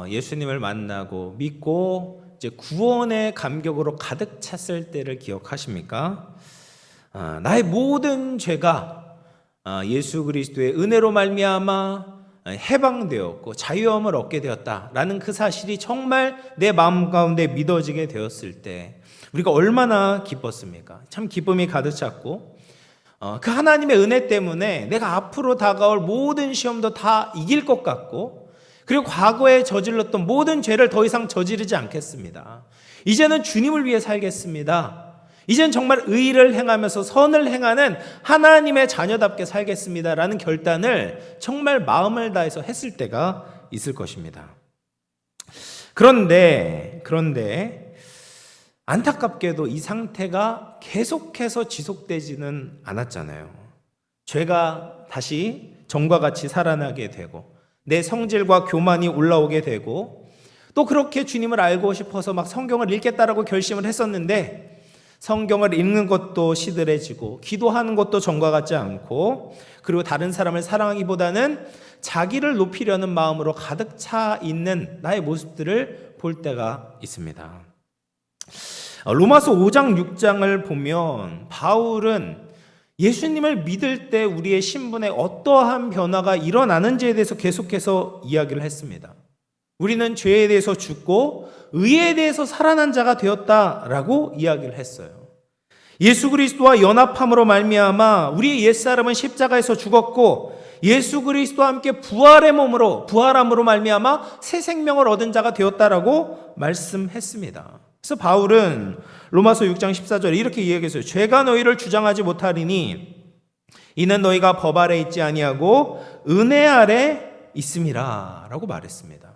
예수님을 만나고 믿고 이제 구원의 감격으로 가득 찼을 때를 기억하십니까? 나의 모든 죄가 예수 그리스도의 은혜로 말미암아 해방되었고 자유함을 얻게 되었다라는 그 사실이 정말 내 마음 가운데 믿어지게 되었을 때 우리가 얼마나 기뻤습니까? 참 기쁨이 가득 찼고 그 하나님의 은혜 때문에 내가 앞으로 다가올 모든 시험도 다 이길 것 같고, 그리고 과거에 저질렀던 모든 죄를 더 이상 저지르지 않겠습니다. 이제는 주님을 위해 살겠습니다. 이젠 정말 의를 행하면서 선을 행하는 하나님의 자녀답게 살겠습니다라는 결단을 정말 마음을 다해서 했을 때가 있을 것입니다. 그런데 안타깝게도 이 상태가 계속해서 지속되지는 않았잖아요. 죄가 다시 전과 같이 살아나게 되고 내 성질과 교만이 올라오게 되고, 또 그렇게 주님을 알고 싶어서 막 성경을 읽겠다라고 결심을 했었는데 성경을 읽는 것도 시들해지고 기도하는 것도 전과 같지 않고, 그리고 다른 사람을 사랑하기보다는 자기를 높이려는 마음으로 가득 차 있는 나의 모습들을 볼 때가 있습니다. 로마서 5장 6장을 보면 바울은 예수님을 믿을 때 우리의 신분에 어떠한 변화가 일어나는지에 대해서 계속해서 이야기를 했습니다. 우리는 죄에 대해서 죽고 의에 대해서 살아난 자가 되었다라고 이야기를 했어요. 예수 그리스도와 연합함으로 말미암아 우리의 옛사람은 십자가에서 죽었고 예수 그리스도와 함께 부활함으로 말미암아 새 생명을 얻은 자가 되었다라고 말씀했습니다. 그래서 바울은 로마서 6장 14절에 이렇게 이야기했어요. 죄가 너희를 주장하지 못하리니 이는 너희가 법 아래 있지 아니하고 은혜 아래 있음이라 라고 말했습니다.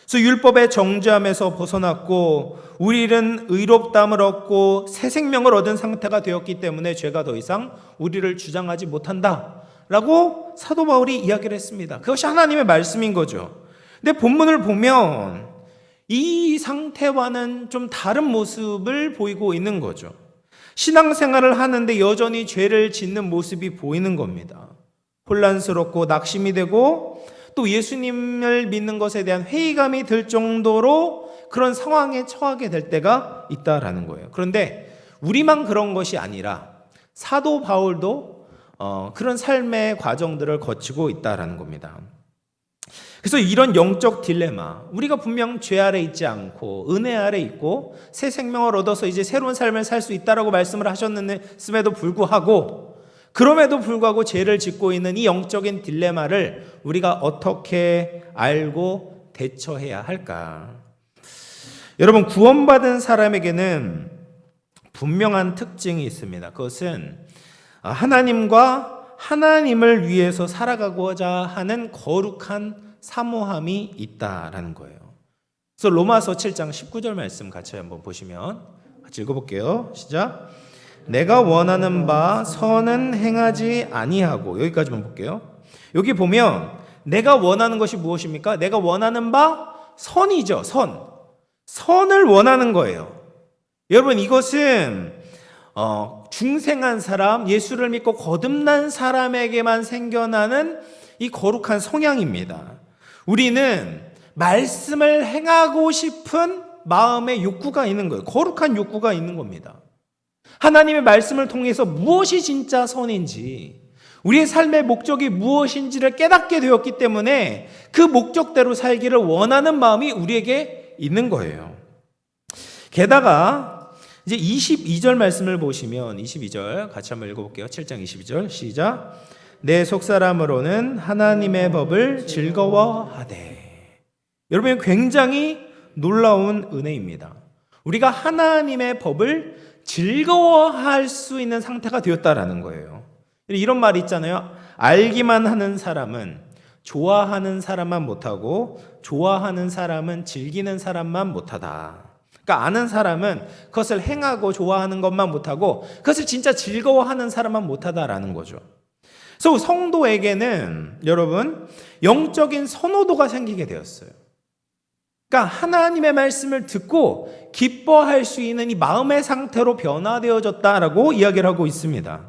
그래서 율법의 정죄함에서 벗어났고 우리는 의롭다함을 얻고 새 생명을 얻은 상태가 되었기 때문에 죄가 더 이상 우리를 주장하지 못한다 라고 사도 바울이 이야기를 했습니다. 그것이 하나님의 말씀인 거죠. 근데 본문을 보면 이 상태와는 좀 다른 모습을 보이고 있는 거죠. 신앙생활을 하는데 여전히 죄를 짓는 모습이 보이는 겁니다. 혼란스럽고 낙심이 되고 또 예수님을 믿는 것에 대한 회의감이 들 정도로 그런 상황에 처하게 될 때가 있다라는 거예요. 그런데 우리만 그런 것이 아니라 사도 바울도 그런 삶의 과정들을 거치고 있다라는 겁니다. 그래서 이런 영적 딜레마, 우리가 분명 죄 아래 있지 않고 은혜 아래 있고 새 생명을 얻어서 이제 새로운 삶을 살 수 있다라고 말씀을 하셨음에도 불구하고, 그럼에도 불구하고 죄를 짓고 있는 이 영적인 딜레마를 우리가 어떻게 알고 대처해야 할까? 여러분, 구원받은 사람에게는 분명한 특징이 있습니다. 그것은 하나님과 하나님을 위해서 살아가고자 하는 거룩한 사모함이 있다라는 거예요. 그래서 로마서 7장 19절 말씀 같이 한번 보시면 같이 읽어볼게요. 시작. 내가 원하는 바 선은 행하지 아니하고, 여기까지만 볼게요. 여기 보면 내가 원하는 것이 무엇입니까? 내가 원하는 바 선이죠. 선을 원하는 거예요. 여러분, 이것은 중생한 사람, 예수를 믿고 거듭난 사람에게만 생겨나는 이 거룩한 성향입니다. 우리는 말씀을 행하고 싶은 마음의 욕구가 있는 거예요. 거룩한 욕구가 있는 겁니다. 하나님의 말씀을 통해서 무엇이 진짜 선인지, 우리의 삶의 목적이 무엇인지를 깨닫게 되었기 때문에 그 목적대로 살기를 원하는 마음이 우리에게 있는 거예요. 게다가 이제 22절 말씀을 보시면 22절 같이 한번 읽어볼게요. 7장 22절 시작. 내 속사람으로는 하나님의 법을 즐거워하되. 여러분, 굉장히 놀라운 은혜입니다. 우리가 하나님의 법을 즐거워할 수 있는 상태가 되었다라는 거예요. 이런 말이 있잖아요. 알기만 하는 사람은 좋아하는 사람만 못하고 좋아하는 사람은 즐기는 사람만 못하다. 그러니까 아는 사람은 그것을 행하고 좋아하는 것만 못하고 그것을 진짜 즐거워하는 사람만 못하다라는 거죠. 그래서 성도에게는 여러분 영적인 선호도가 생기게 되었어요. 그러니까 하나님의 말씀을 듣고 기뻐할 수 있는 이 마음의 상태로 변화되어졌다라고 이야기를 하고 있습니다.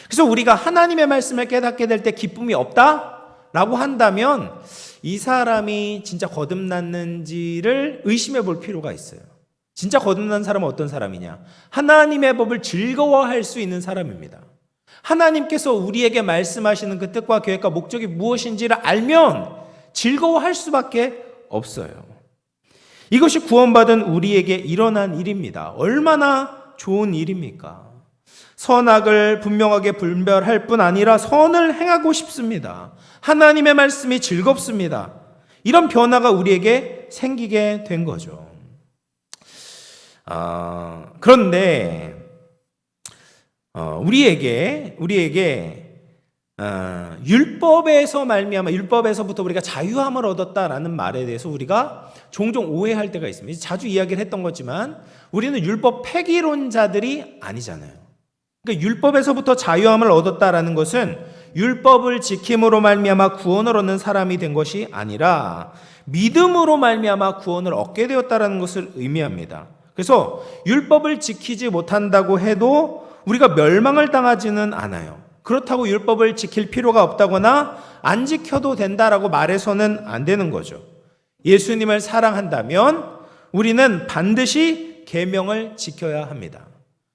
그래서 우리가 하나님의 말씀을 깨닫게 될 때 기쁨이 없다라고 한다면 이 사람이 진짜 거듭났는지를 의심해 볼 필요가 있어요. 진짜 거듭난 사람은 어떤 사람이냐? 하나님의 법을 즐거워할 수 있는 사람입니다. 하나님께서 우리에게 말씀하시는 그 뜻과 계획과 목적이 무엇인지를 알면 즐거워할 수밖에 없어요. 이것이 구원받은 우리에게 일어난 일입니다. 얼마나 좋은 일입니까? 선악을 분명하게 분별할 뿐 아니라 선을 행하고 싶습니다. 하나님의 말씀이 즐겁습니다. 이런 변화가 우리에게 생기게 된 거죠. 그런데 우리에게 율법에서 말미암아 율법에서부터 우리가 자유함을 얻었다라는 말에 대해서 우리가 종종 오해할 때가 있습니다. 자주 이야기를 했던 거지만 우리는 율법 폐기론자들이 아니잖아요. 그러니까 율법에서부터 자유함을 얻었다라는 것은 율법을 지킴으로 말미암아 구원을 얻는 사람이 된 것이 아니라 믿음으로 말미암아 구원을 얻게 되었다라는 것을 의미합니다. 그래서 율법을 지키지 못한다고 해도 우리가 멸망을 당하지는 않아요. 그렇다고 율법을 지킬 필요가 없다거나 안 지켜도 된다라고 말해서는 안 되는 거죠. 예수님을 사랑한다면 우리는 반드시 계명을 지켜야 합니다.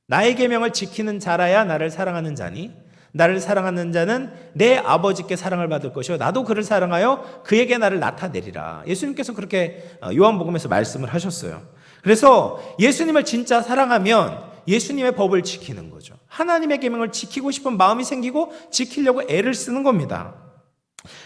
나의 계명을 지키는 자라야 나를 사랑하는 자니 나를 사랑하는 자는 내 아버지께 사랑을 받을 것이요 나도 그를 사랑하여 그에게 나를 나타내리라. 예수님께서 그렇게 요한복음에서 말씀을 하셨어요. 그래서 예수님을 진짜 사랑하면 예수님의 법을 지키는 거죠. 하나님의 계명을 지키고 싶은 마음이 생기고 지키려고 애를 쓰는 겁니다.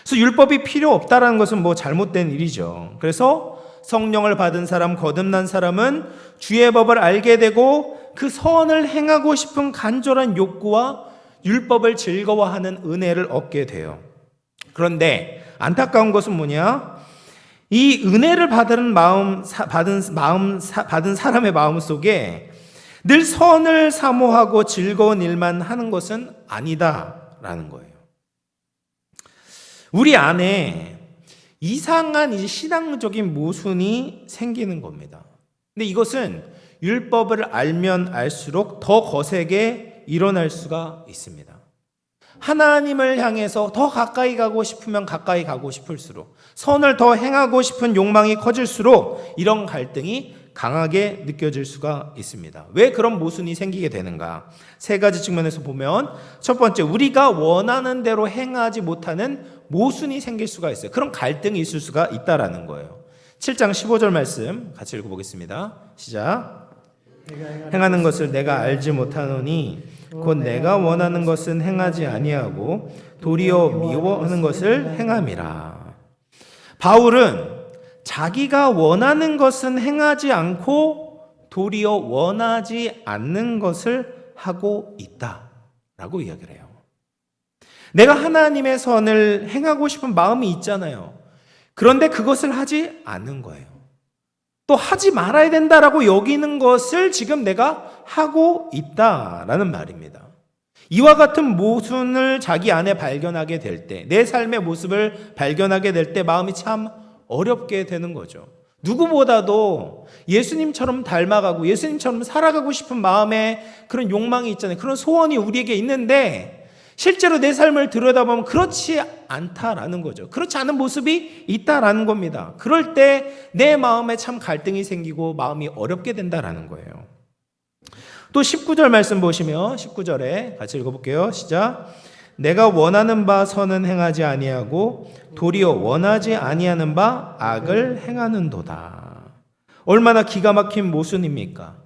그래서 율법이 필요 없다라는 것은 뭐 잘못된 일이죠. 그래서 성령을 받은 사람, 거듭난 사람은 주의 법을 알게 되고 그 선을 행하고 싶은 간절한 욕구와 율법을 즐거워하는 은혜를 얻게 돼요. 그런데 안타까운 것은 뭐냐? 이 은혜를 받은 사람의 마음 속에 늘 선을 사모하고 즐거운 일만 하는 것은 아니다라는 거예요. 우리 안에 이상한 신앙적인 모순이 생기는 겁니다. 근데 이것은 율법을 알면 알수록 더 거세게 일어날 수가 있습니다. 하나님을 향해서 더 가까이 가고 싶으면 가까이 가고 싶을수록, 선을 더 행하고 싶은 욕망이 커질수록 이런 갈등이 강하게 느껴질 수가 있습니다. 왜 그런 모순이 생기게 되는가? 세 가지 측면에서 보면, 첫 번째, 우리가 원하는 대로 행하지 못하는 모순이 생길 수가 있어요. 그런 갈등이 있을 수가 있다라는 거예요. 7장 15절 말씀 같이 읽어보겠습니다. 시작. 행하는 것을 내가 알지 못하노니 곧 내가 원하는 것은 행하지 아니하고 도리어 미워하는 것을 행함이라. 바울은 자기가 원하는 것은 행하지 않고 도리어 원하지 않는 것을 하고 있다라고 이야기를 해요. 내가 하나님의 선을 행하고 싶은 마음이 있잖아요. 그런데 그것을 하지 않는 거예요. 또 하지 말아야 된다라고 여기는 것을 지금 내가 하고 있다라는 말입니다. 이와 같은 모순을 자기 안에 발견하게 될 때, 내 삶의 모습을 발견하게 될 때 마음이 참 어렵게 되는 거죠. 누구보다도 예수님처럼 닮아가고 예수님처럼 살아가고 싶은 마음에 그런 욕망이 있잖아요. 그런 소원이 우리에게 있는데 실제로 내 삶을 들여다보면 그렇지 않다라는 거죠. 그렇지 않은 모습이 있다라는 겁니다. 그럴 때 내 마음에 참 갈등이 생기고 마음이 어렵게 된다라는 거예요. 또 19절 말씀 보시면 19절에 같이 읽어볼게요. 시작. 내가 원하는 바 선은 행하지 아니하고 도리어 원하지 아니하는 바 악을 행하는도다. 얼마나 기가 막힌 모순입니까?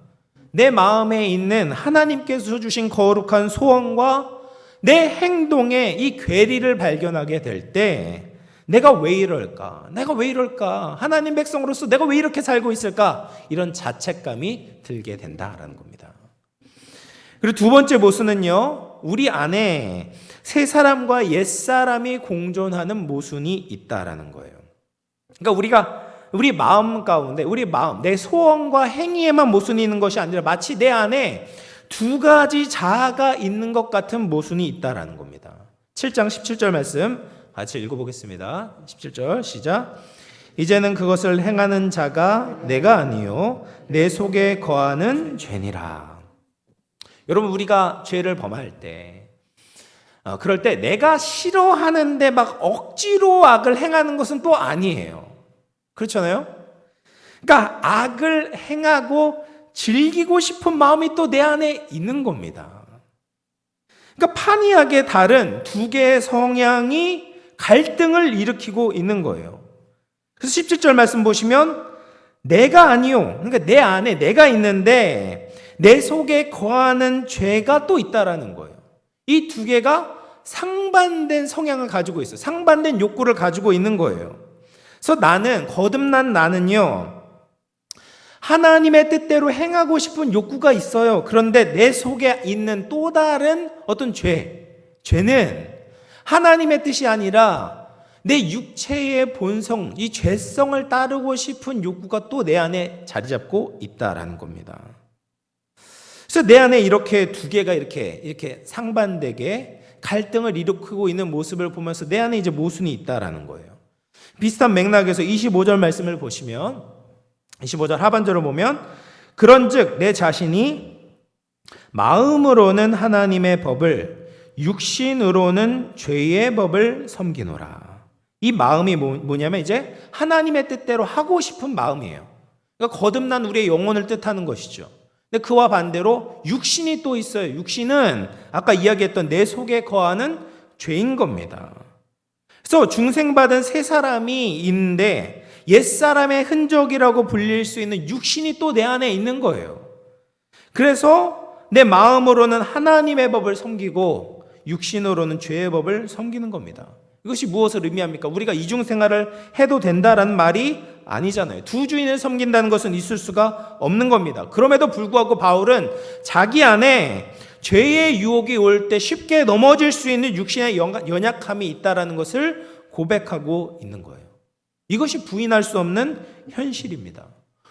내 마음에 있는 하나님께서 주신 거룩한 소원과 내 행동에 이 괴리를 발견하게 될 때 내가 왜 이럴까? 내가 왜 이럴까? 하나님 백성으로서 내가 왜 이렇게 살고 있을까? 이런 자책감이 들게 된다라는 겁니다. 그리고 두 번째 모순은요, 우리 안에 새 사람과 옛 사람이 공존하는 모순이 있다라는 거예요. 그러니까 우리 마음 가운데, 우리 마음, 내 소원과 행위에만 모순이 있는 것이 아니라 마치 내 안에 두 가지 자아가 있는 것 같은 모순이 있다라는 겁니다. 7장 17절 말씀 같이 읽어보겠습니다. 17절 시작. 이제는 그것을 행하는 자가 내가 아니요 내 속에 거하는 죄니라. 여러분, 우리가 죄를 범할 때 그럴 때 내가 싫어하는데 막 억지로 악을 행하는 것은 또 아니에요. 그렇잖아요? 그러니까 악을 행하고 즐기고 싶은 마음이 또 내 안에 있는 겁니다. 그러니까 판이하게 다른 두 개의 성향이 갈등을 일으키고 있는 거예요. 그래서 17절 말씀 보시면 내가 아니요. 그러니까 내 안에 내가 있는데 내 속에 거하는 죄가 또 있다라는 거예요. 이 두 개가 상반된 성향을 가지고 있어요. 상반된 욕구를 가지고 있는 거예요. 그래서 거듭난 나는요, 하나님의 뜻대로 행하고 싶은 욕구가 있어요. 그런데 내 속에 있는 또 다른 어떤 죄는 하나님의 뜻이 아니라 내 육체의 본성, 이 죄성을 따르고 싶은 욕구가 또 내 안에 자리 잡고 있다라는 겁니다. 그래서 내 안에 이렇게 두 개가 이렇게 상반되게 갈등을 일으키고 있는 모습을 보면서 내 안에 이제 모순이 있다라는 거예요. 비슷한 맥락에서 25절 말씀을 보시면 25절 하반절을 보면 그런즉 내 자신이 마음으로는 하나님의 법을 육신으로는 죄의 법을 섬기노라. 이 마음이 뭐냐면 이제 하나님의 뜻대로 하고 싶은 마음이에요. 그러니까 거듭난 우리의 영혼을 뜻하는 것이죠. 근데 그와 반대로 육신이 또 있어요. 육신은 아까 이야기했던 내 속에 거하는 죄인 겁니다. 그래서 중생받은 세 사람이 있는데 옛사람의 흔적이라고 불릴 수 있는 육신이 또 내 안에 있는 거예요. 그래서 내 마음으로는 하나님의 법을 섬기고 육신으로는 죄의 법을 섬기는 겁니다. 이것이 무엇을 의미합니까? 우리가 이중생활을 해도 된다라는 말이 아니잖아요. 두 주인을 섬긴다는 것은 있을 수가 없는 겁니다. 그럼에도 불구하고 바울은 자기 안에 죄의 유혹이 올 때 쉽게 넘어질 수 있는 육신의 연약함이 있다라는 것을 고백하고 있는 거예요. 이것이 부인할 수 없는 현실입니다.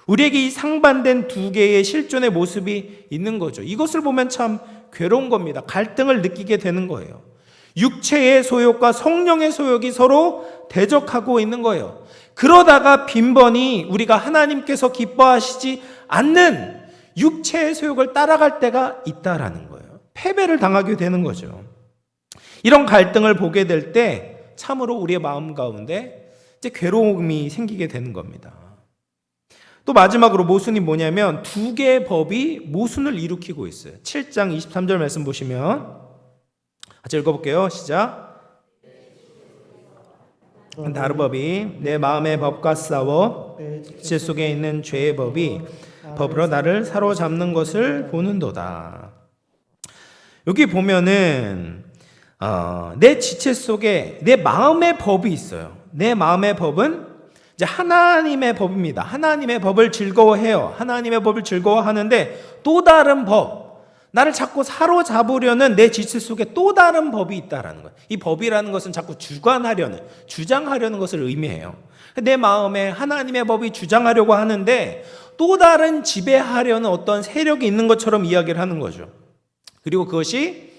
우리에게 이 상반된 두 개의 실존의 모습이 있는 거죠. 이것을 보면 참 괴로운 겁니다. 갈등을 느끼게 되는 거예요. 육체의 소욕과 성령의 소욕이 서로 대적하고 있는 거예요. 그러다가 빈번히 우리가 하나님께서 기뻐하시지 않는 육체의 소욕을 따라갈 때가 있다라는 거예요. 패배를 당하게 되는 거죠. 이런 갈등을 보게 될 때 참으로 우리의 마음 가운데 이제 괴로움이 생기게 되는 겁니다. 또 마지막으로 모순이 뭐냐면 두 개의 법이 모순을 일으키고 있어요. 7장 23절 말씀 보시면 같이 읽어볼게요. 시작. 다른 법이 내 마음의 법과 싸워 제 속에 있는 죄의 법이 법으로 나를 사로잡는 것을 보는도다. 여기 보면은 내 지체 속에 내 마음의 법이 있어요. 내 마음의 법은 이제 하나님의 법입니다. 하나님의 법을 즐거워해요. 하나님의 법을 즐거워하는데 또 다른 법, 나를 자꾸 사로잡으려는 내 지체 속에 또 다른 법이 있다라는 거예요. 이 법이라는 것은 자꾸 주장하려는 것을 의미해요. 내 마음에 하나님의 법이 주장하려고 하는데 또 다른 지배하려는 어떤 세력이 있는 것처럼 이야기를 하는 거죠. 그리고 그것이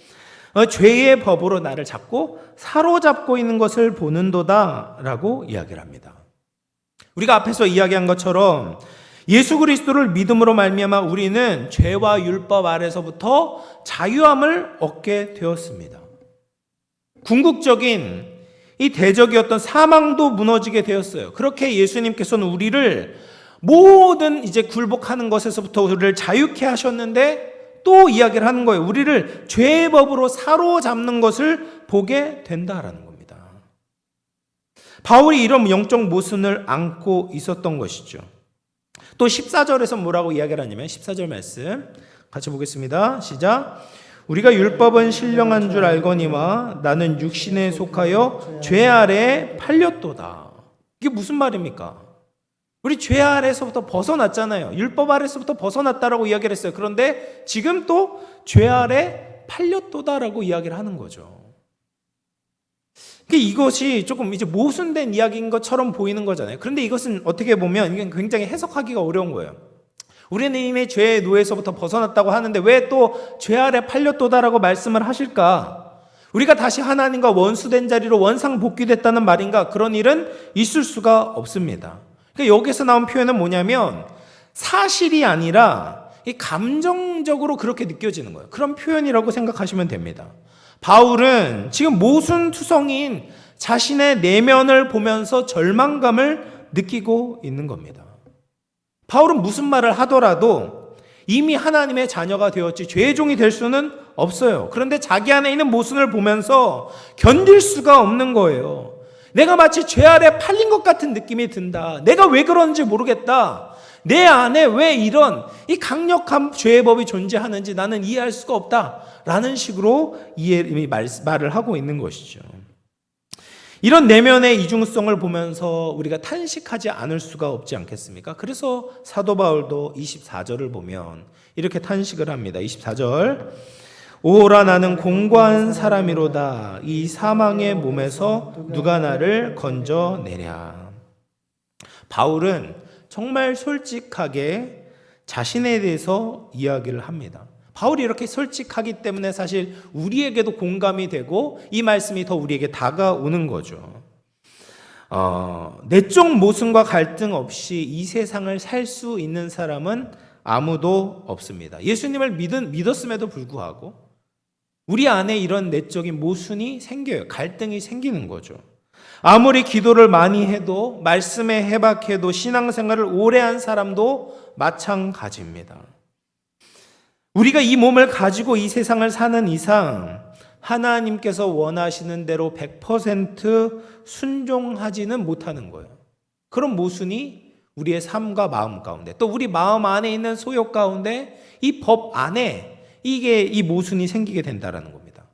죄의 법으로 나를 자꾸 사로잡고 있는 것을 보는도다라고 이야기를 합니다. 우리가 앞에서 이야기한 것처럼 예수 그리스도를 믿음으로 말미암아 우리는 죄와 율법 아래서부터 자유함을 얻게 되었습니다. 궁극적인 이 대적이었던 사망도 무너지게 되었어요. 그렇게 예수님께서는 우리를 모든 이제 굴복하는 것에서부터 우리를 자유케 하셨는데 또 이야기를 하는 거예요. 우리를 죄의 법으로 사로잡는 것을 보게 된다라는 겁니다. 바울이 이런 영적 모순을 안고 있었던 것이죠. 또 14절에서 뭐라고 이야기를 하냐면 14절 말씀 같이 보겠습니다. 시작. 우리가 율법은 신령한 줄 알거니와 나는 육신에 속하여 죄 아래에 팔렸도다. 이게 무슨 말입니까? 우리 죄 아래에서부터 벗어났잖아요. 율법 아래에서부터 벗어났다라고 이야기를 했어요. 그런데 지금 또 죄 아래 팔렸도다라고 이야기를 하는 거죠. 이것이 조금 이제 모순된 이야기인 것처럼 보이는 거잖아요. 그런데 이것은 어떻게 보면 이게 굉장히 해석하기가 어려운 거예요. 우리는 이미 죄의 노예에서부터 벗어났다고 하는데 왜 또 죄 아래 팔렸도다라고 말씀을 하실까? 우리가 다시 하나님과 원수된 자리로 원상복귀됐다는 말인가? 그런 일은 있을 수가 없습니다. 그러니까 여기서 나온 표현은 뭐냐면 사실이 아니라 감정적으로 그렇게 느껴지는 거예요. 그런 표현이라고 생각하시면 됩니다. 바울은 지금 모순투성이인 자신의 내면을 보면서 절망감을 느끼고 있는 겁니다. 바울은 무슨 말을 하더라도 이미 하나님의 자녀가 되었지 죄의 종이 될 수는 없어요. 그런데 자기 안에 있는 모순을 보면서 견딜 수가 없는 거예요. 내가 마치 죄 아래 팔린 것 같은 느낌이 든다. 내가 왜 그런지 모르겠다. 내 안에 왜 이런 이 강력한 죄의 법이 존재하는지 나는 이해할 수가 없다. 라는 식으로 말을 하고 있는 것이죠. 이런 내면의 이중성을 보면서 우리가 탄식하지 않을 수가 없지 않겠습니까? 그래서 사도 바울도 24절을 보면 이렇게 탄식을 합니다. 24절. 오라 나는 공고한 사람이로다. 이 사망의 몸에서 누가 나를 건져내랴. 바울은 정말 솔직하게 자신에 대해서 이야기를 합니다. 바울이 이렇게 솔직하기 때문에 사실 우리에게도 공감이 되고 이 말씀이 더 우리에게 다가오는 거죠. 내적 모순과 갈등 없이 이 세상을 살 수 있는 사람은 아무도 없습니다. 예수님을 믿었음에도 불구하고 우리 안에 이런 내적인 모순이 생겨요. 갈등이 생기는 거죠. 아무리 기도를 많이 해도 말씀에 해박해도 신앙생활을 오래 한 사람도 마찬가지입니다. 우리가 이 몸을 가지고 이 세상을 사는 이상 하나님께서 원하시는 대로 100% 순종하지는 못하는 거예요. 그런 모순이 우리의 삶과 마음 가운데 또 우리 마음 안에 있는 소욕 가운데 이 법 안에 이 모순이 생기게 된다는 겁니다.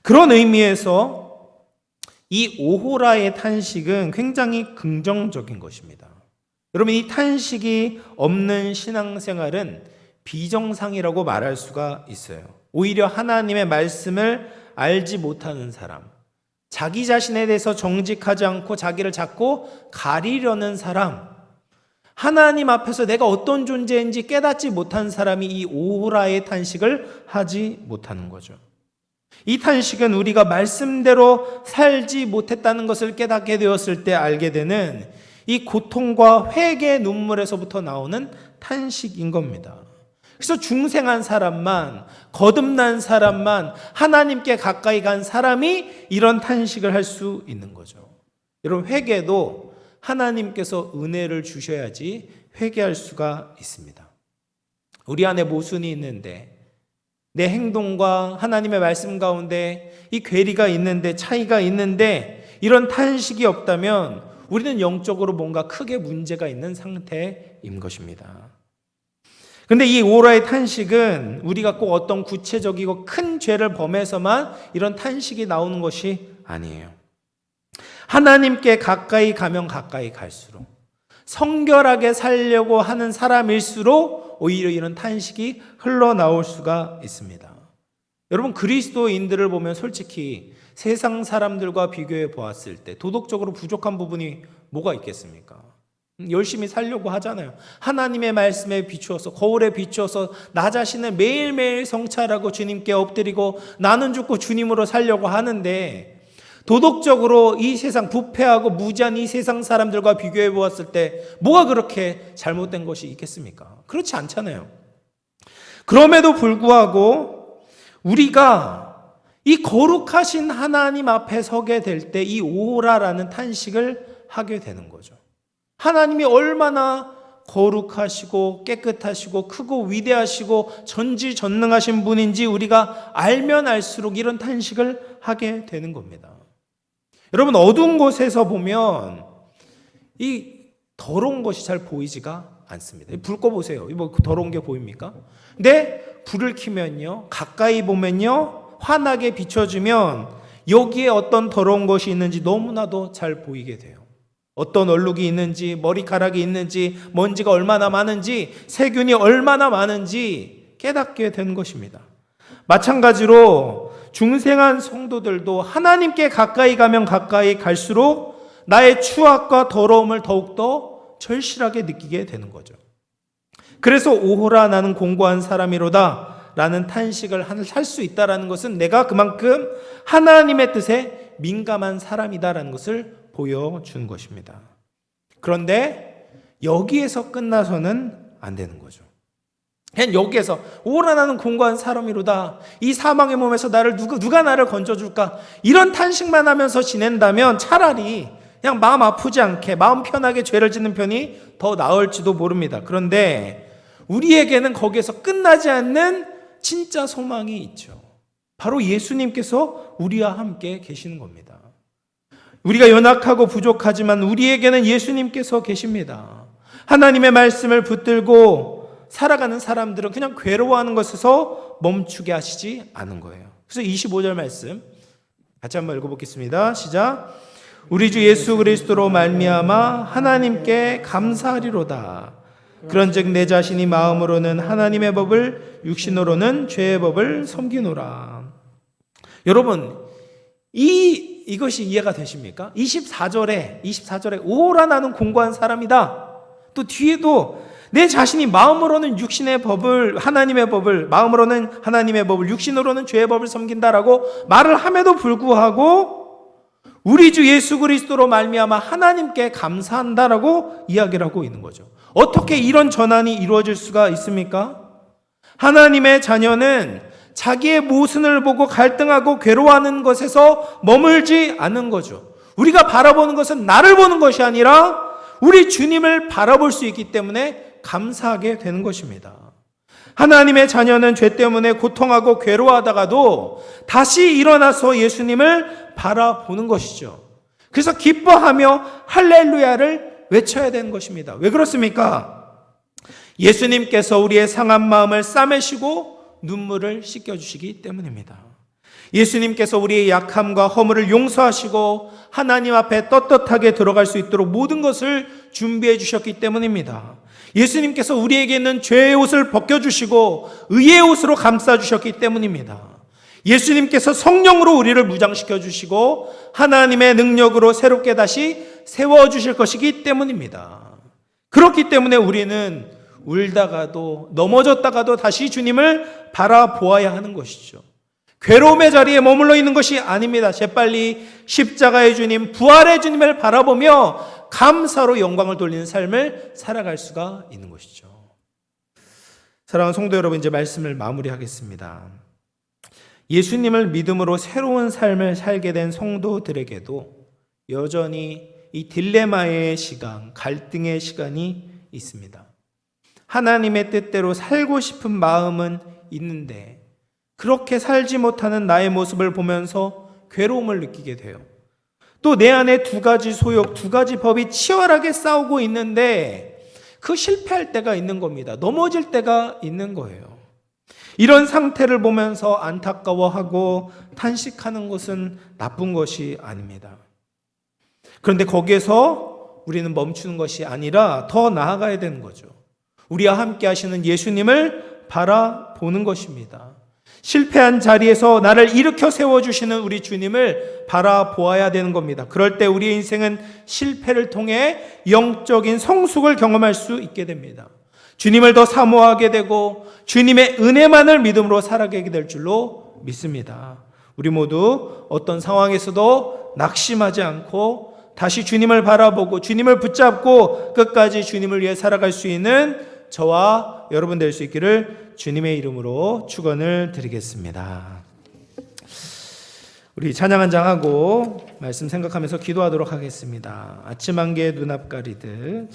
그런 의미에서 이 오호라의 탄식은 굉장히 긍정적인 것입니다. 여러분, 이 탄식이 없는 신앙생활은 비정상이라고 말할 수가 있어요. 오히려 하나님의 말씀을 알지 못하는 사람, 자기 자신에 대해서 정직하지 않고 자기를 자꾸 가리려는 사람, 하나님 앞에서 내가 어떤 존재인지 깨닫지 못한 사람이 이 오호라의 탄식을 하지 못하는 거죠. 이 탄식은 우리가 말씀대로 살지 못했다는 것을 깨닫게 되었을 때 알게 되는 이 고통과 회개의 눈물에서부터 나오는 탄식인 겁니다. 그래서 중생한 사람만, 거듭난 사람만, 하나님께 가까이 간 사람이 이런 탄식을 할 수 있는 거죠. 여러분, 회개도 하나님께서 은혜를 주셔야지 회개할 수가 있습니다. 우리 안에 모순이 있는데, 내 행동과 하나님의 말씀 가운데 이 괴리가 있는데, 차이가 있는데 이런 탄식이 없다면 우리는 영적으로 뭔가 크게 문제가 있는 상태인 것입니다. 그런데 이 오라의 탄식은 우리가 꼭 어떤 구체적이고 큰 죄를 범해서만 이런 탄식이 나오는 것이 아니에요. 하나님께 가까이 가면 가까이 갈수록, 성결하게 살려고 하는 사람일수록 오히려 이런 탄식이 흘러나올 수가 있습니다. 여러분, 그리스도인들을 보면 솔직히 세상 사람들과 비교해 보았을 때 도덕적으로 부족한 부분이 뭐가 있겠습니까? 열심히 살려고 하잖아요. 하나님의 말씀에 비추어서, 거울에 비추어서 나 자신을 매일매일 성찰하고 주님께 엎드리고 나는 죽고 주님으로 살려고 하는데, 도덕적으로 이 세상 부패하고 무지한 이 세상 사람들과 비교해 보았을 때 뭐가 그렇게 잘못된 것이 있겠습니까? 그렇지 않잖아요. 그럼에도 불구하고 우리가 이 거룩하신 하나님 앞에 서게 될 때 이 오라라는 탄식을 하게 되는 거죠. 하나님이 얼마나 거룩하시고 깨끗하시고 크고 위대하시고 전지전능하신 분인지 우리가 알면 알수록 이런 탄식을 하게 되는 겁니다. 여러분, 어두운 곳에서 보면 이 더러운 것이 잘 보이지가 않습니다. 불 꺼보세요. 뭐 더러운 게 보입니까? 근데 불을 켜면요, 가까이 보면요, 환하게 비춰주면 여기에 어떤 더러운 것이 있는지 너무나도 잘 보이게 돼요. 어떤 얼룩이 있는지, 머리카락이 있는지, 먼지가 얼마나 많은지, 세균이 얼마나 많은지 깨닫게 된 것입니다. 마찬가지로 중생한 성도들도 하나님께 가까이 가면 가까이 갈수록 나의 추악과 더러움을 더욱더 절실하게 느끼게 되는 거죠. 그래서 오호라 나는 공고한 사람이로다 라는 탄식을 할 수 있다는 것은 내가 그만큼 하나님의 뜻에 민감한 사람이다라는 것을 보여주는 것입니다. 그런데 여기에서 끝나서는 안 되는 거죠. 그냥 여기에서 오라 나는 공고한 사람이로다. 이 사망의 몸에서 나를 누가 나를 건져줄까? 이런 탄식만 하면서 지낸다면 차라리 그냥 마음 아프지 않게 마음 편하게 죄를 짓는 편이 더 나을지도 모릅니다. 그런데 우리에게는 거기에서 끝나지 않는 진짜 소망이 있죠. 바로 예수님께서 우리와 함께 계시는 겁니다. 우리가 연약하고 부족하지만 우리에게는 예수님께서 계십니다. 하나님의 말씀을 붙들고 살아가는 사람들은 그냥 괴로워하는 것에서 멈추게 하시지 않은 거예요. 그래서 25절 말씀 같이 한번 읽어보겠습니다. 시작. 우리 주 예수 그리스도로 말미암아 하나님께 감사하리로다. 그런즉 내 자신이 마음으로는 하나님의 법을 육신으로는 죄의 법을 섬기노라. 여러분 이것이 이해가 되십니까? 24절에 오라 나는 공고한 사람이다. 또 뒤에도 내 자신이 마음으로는 육신의 법을 하나님의 법을 마음으로는 하나님의 법을 육신으로는 죄의 법을 섬긴다라고 말을 함에도 불구하고 우리 주 예수 그리스도로 말미암아 하나님께 감사한다라고 이야기를 하고 있는 거죠. 어떻게 이런 전환이 이루어질 수가 있습니까? 하나님의 자녀는 자기의 모순을 보고 갈등하고 괴로워하는 것에서 머물지 않는 거죠. 우리가 바라보는 것은 나를 보는 것이 아니라 우리 주님을 바라볼 수 있기 때문에 감사하게 되는 것입니다. 하나님의 자녀는 죄 때문에 고통하고 괴로워하다가도 다시 일어나서 예수님을 바라보는 것이죠. 그래서 기뻐하며 할렐루야를 외쳐야 되는 것입니다. 왜 그렇습니까? 예수님께서 우리의 상한 마음을 싸매시고 눈물을 씻겨주시기 때문입니다. 예수님께서 우리의 약함과 허물을 용서하시고 하나님 앞에 떳떳하게 들어갈 수 있도록 모든 것을 준비해 주셨기 때문입니다. 예수님께서 우리에게 있는 죄의 옷을 벗겨주시고 의의 옷으로 감싸주셨기 때문입니다. 예수님께서 성령으로 우리를 무장시켜 주시고 하나님의 능력으로 새롭게 다시 세워주실 것이기 때문입니다. 그렇기 때문에 우리는 울다가도 넘어졌다가도 다시 주님을 바라보아야 하는 것이죠. 괴로움의 자리에 머물러 있는 것이 아닙니다. 재빨리 십자가의 주님, 부활의 주님을 바라보며 감사로 영광을 돌리는 삶을 살아갈 수가 있는 것이죠. 사랑하는 성도 여러분, 이제 말씀을 마무리하겠습니다. 예수님을 믿음으로 새로운 삶을 살게 된 성도들에게도 여전히 이 딜레마의 시간, 갈등의 시간이 있습니다. 하나님의 뜻대로 살고 싶은 마음은 있는데 그렇게 살지 못하는 나의 모습을 보면서 괴로움을 느끼게 돼요. 또 내 안에 두 가지 소욕, 두 가지 법이 치열하게 싸우고 있는데 그 실패할 때가 있는 겁니다. 넘어질 때가 있는 거예요. 이런 상태를 보면서 안타까워하고 탄식하는 것은 나쁜 것이 아닙니다. 그런데 거기에서 우리는 멈추는 것이 아니라 더 나아가야 되는 거죠. 우리와 함께 하시는 예수님을 바라보는 것입니다. 실패한 자리에서 나를 일으켜 세워주시는 우리 주님을 바라보아야 되는 겁니다. 그럴 때 우리의 인생은 실패를 통해 영적인 성숙을 경험할 수 있게 됩니다. 주님을 더 사모하게 되고 주님의 은혜만을 믿음으로 살아가게 될 줄로 믿습니다. 우리 모두 어떤 상황에서도 낙심하지 않고 다시 주님을 바라보고 주님을 붙잡고 끝까지 주님을 위해 살아갈 수 있는 저와 여러분 될 수 있기를 주님의 이름으로 축원을 드리겠습니다. 우리 찬양 한 장 하고 말씀 생각하면서 기도하도록 하겠습니다. 아침 안개 눈앞 가리듯